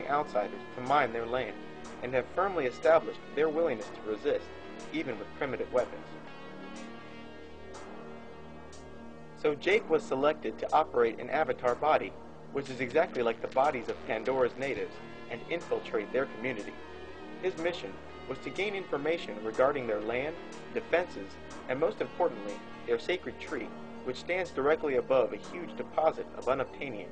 outsiders to mine their land and have firmly established their willingness to resist, even with primitive weapons. So Jake was selected to operate an avatar body, which is exactly like the bodies of Pandora's natives, and infiltrate their community. His mission was to gain information regarding their land, defenses, and most importantly, their sacred tree, which stands directly above a huge deposit of unobtainium.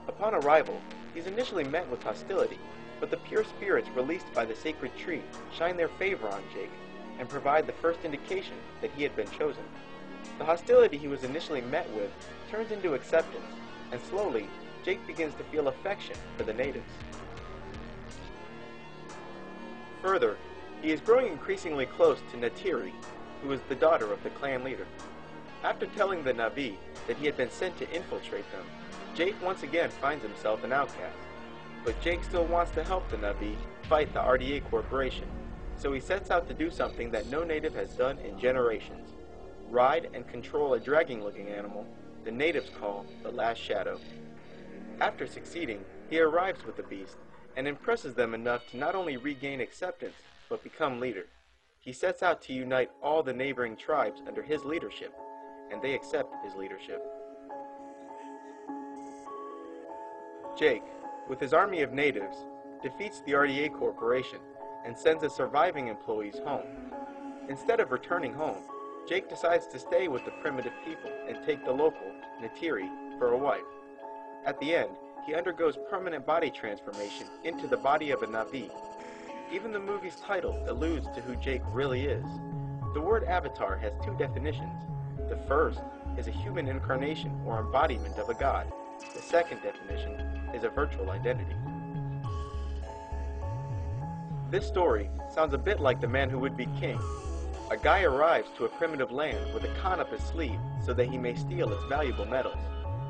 Upon arrival, he is initially met with hostility, but the pure spirits released by the sacred tree shine their favor on Jake and provide the first indication that he had been chosen. The hostility he was initially met with turns into acceptance, and slowly, Jake begins to feel affection for the natives. Further, he is growing increasingly close to Natiri, who is the daughter of the clan leader. After telling the Na'vi that he had been sent to infiltrate them, Jake once again finds himself an outcast. But Jake still wants to help the Na'vi fight the RDA Corporation, so he sets out to do something that no native has done in generations: ride and control a dragging-looking animal the natives call the Last Shadow. After succeeding, he arrives with the beast and impresses them enough to not only regain acceptance, but become leader. He sets out to unite all the neighboring tribes under his leadership, and they accept his leadership. Jake, with his army of natives, defeats the RDA Corporation and sends his surviving employees home. Instead of returning home, Jake decides to stay with the primitive people and take the local, Natiri, for a wife. At the end, he undergoes permanent body transformation into the body of a Na'vi. Even the movie's title alludes to who Jake really is. The word avatar has two definitions. The first is a human incarnation or embodiment of a god. The second definition is a virtual identity. This story sounds a bit like The Man Who Would Be King. A guy arrives to a primitive land with a con up his sleeve so that he may steal its valuable metals.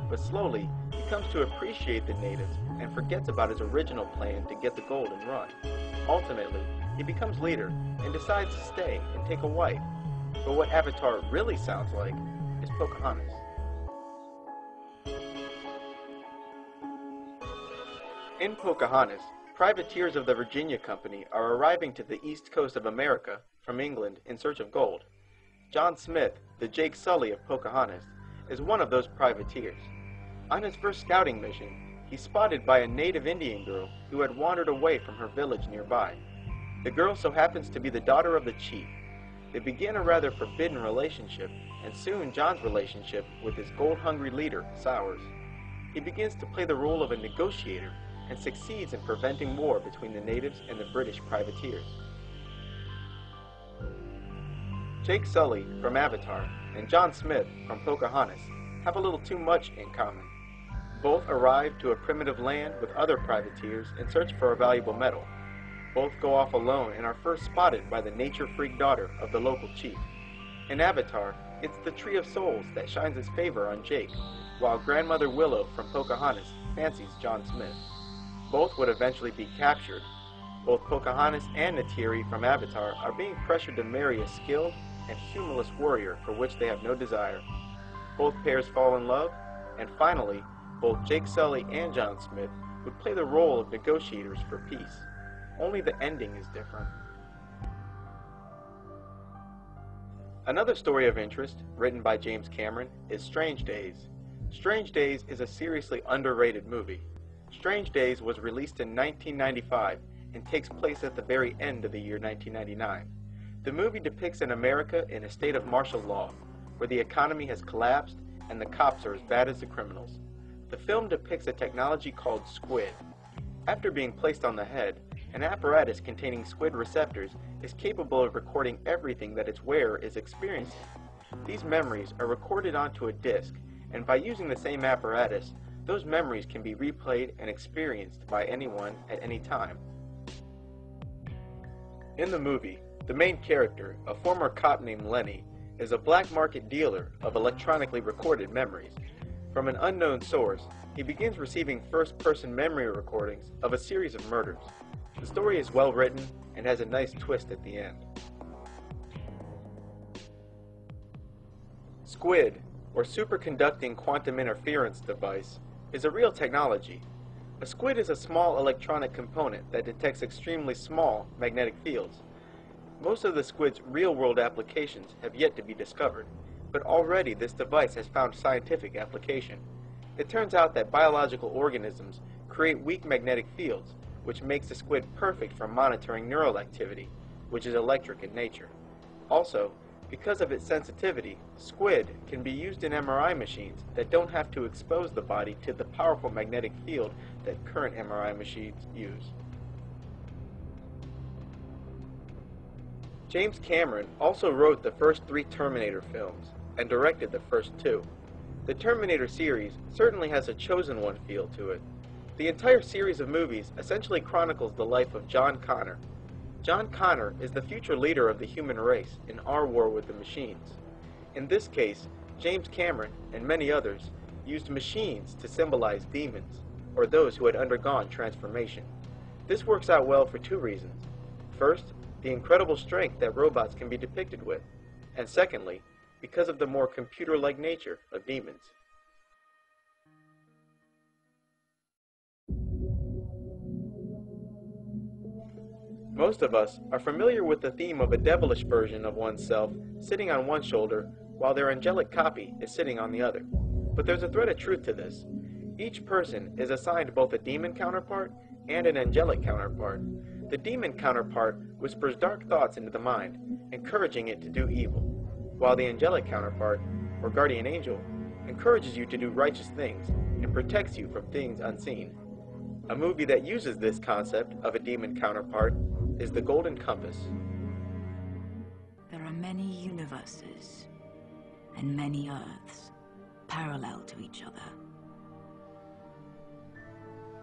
But slowly, he comes to appreciate the natives and forgets about his original plan to get the gold and run. Ultimately, he becomes leader and decides to stay and take a wife. But what Avatar really sounds like is Pocahontas. In Pocahontas, privateers of the Virginia Company are arriving to the east coast of America from England in search of gold. John Smith, the Jake Sully of Pocahontas, is one of those privateers. On his first scouting mission, he's spotted by a native Indian girl who had wandered away from her village nearby. The girl so happens to be the daughter of the chief. They begin a rather forbidden relationship, and soon John's relationship with his gold-hungry leader sours. He begins to play the role of a negotiator and succeeds in preventing war between the natives and the British privateers. Jake Sully from Avatar and John Smith from Pocahontas have a little too much in common. Both arrive to a primitive land with other privateers in search for a valuable metal. Both go off alone and are first spotted by the nature-freak daughter of the local chief. In Avatar, it's the Tree of Souls that shines its favor on Jake, while Grandmother Willow from Pocahontas fancies John Smith. Both would eventually be captured. Both Pocahontas and Natiri from Avatar are being pressured to marry a skilled and humorless warrior for which they have no desire. Both pairs fall in love, and finally, both Jake Sully and John Smith would play the role of negotiators for peace. Only the ending is different. Another story of interest, written by James Cameron, is Strange Days. Strange Days is a seriously underrated movie. Strange Days was released in 1995 and takes place at the very end of the year 1999. The movie depicts an America in a state of martial law, where the economy has collapsed and the cops are as bad as the criminals. The film depicts a technology called squid. After being placed on the head, an apparatus containing squid receptors is capable of recording everything that its wearer is experiencing. These memories are recorded onto a disc, and by using the same apparatus, those memories can be replayed and experienced by anyone at any time. In the movie, the main character, a former cop named Lenny, is a black market dealer of electronically recorded memories. From an unknown source, he begins receiving first-person memory recordings of a series of murders. The story is well written and has a nice twist at the end. Squid, or superconducting quantum interference device, is a real technology. A squid is a small electronic component that detects extremely small magnetic fields. Most of the squid's real-world applications have yet to be discovered, but already this device has found scientific application. It turns out that biological organisms create weak magnetic fields, which makes the squid perfect for monitoring neural activity, which is electric in nature. Also, because of its sensitivity, squid can be used in MRI machines that don't have to expose the body to the powerful magnetic field that current MRI machines use. James Cameron also wrote the first 3 Terminator films and directed the first 2. The Terminator series certainly has a chosen one feel to it. The entire series of movies essentially chronicles the life of John Connor. John Connor is the future leader of the human race in our war with the machines. In this case, James Cameron and many others used machines to symbolize demons, or those who had undergone transformation. This works out well for 2 reasons. First, the incredible strength that robots can be depicted with, and secondly, because of the more computer-like nature of demons. Most of us are familiar with the theme of a devilish version of oneself sitting on one shoulder while their angelic copy is sitting on the other. But there's a thread of truth to this. Each person is assigned both a demon counterpart and an angelic counterpart. The demon counterpart whispers dark thoughts into the mind, encouraging it to do evil, while the angelic counterpart, or guardian angel, encourages you to do righteous things and protects you from things unseen. A movie that uses this concept of a demon counterpart is The Golden Compass. There are many universes and many Earths parallel to each other.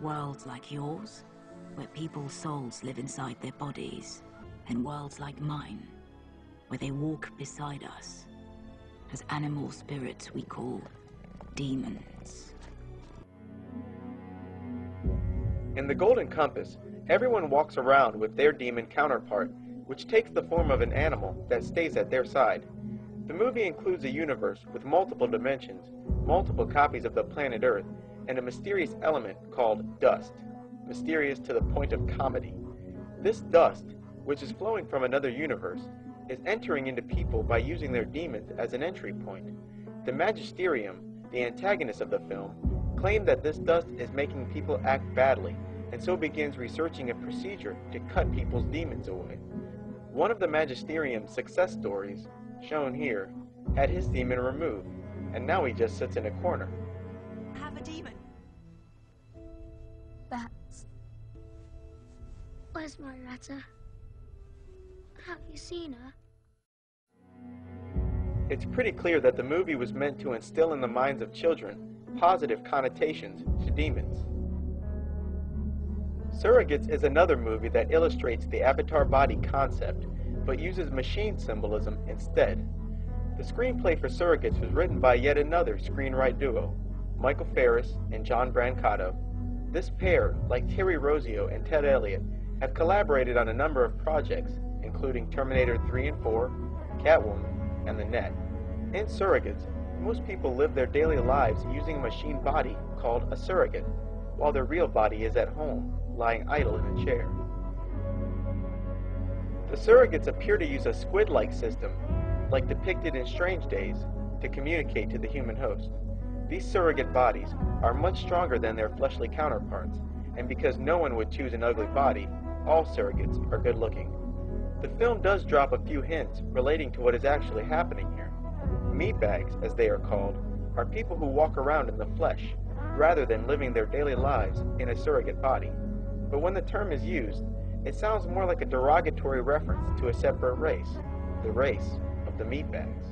Worlds like yours, where people's souls live inside their bodies, and worlds like mine, where they walk beside us as animal spirits we call demons. In The Golden Compass, everyone walks around with their demon counterpart, which takes the form of an animal that stays at their side. The movie includes a universe with multiple dimensions, multiple copies of the planet Earth, and a mysterious element called dust, mysterious to the point of comedy. This dust, which is flowing from another universe, is entering into people by using their demons as an entry point. The Magisterium, the antagonist of the film, claim that this dust is making people act badly, and so begins researching a procedure to cut people's demons away. One of the Magisterium's success stories, shown here, had his demon removed, and now he just sits in a corner. I have a demon. Where's my Retta? Have you seen her? It's pretty clear that the movie was meant to instill in the minds of children positive connotations to demons. Surrogates is another movie that illustrates the avatar body concept, but uses machine symbolism instead. The screenplay for Surrogates was written by yet another screenwrite duo, Michael Ferris and John Brancato. This pair, like Terry Rossio and Ted Elliott, have collaborated on a number of projects, including Terminator 3 and 4, Catwoman, and The Net. In Surrogates, most people live their daily lives using a machine body called a surrogate, while their real body is at home, lying idle in a chair. The surrogates appear to use a squid-like system, like depicted in Strange Days, to communicate to the human host. These surrogate bodies are much stronger than their fleshly counterparts, and because no one would choose an ugly body, all surrogates are good-looking. The film does drop a few hints relating to what is actually happening here. Meatbags, as they are called, are people who walk around in the flesh, rather than living their daily lives in a surrogate body. But when the term is used, it sounds more like a derogatory reference to a separate race, the race of the meatbags.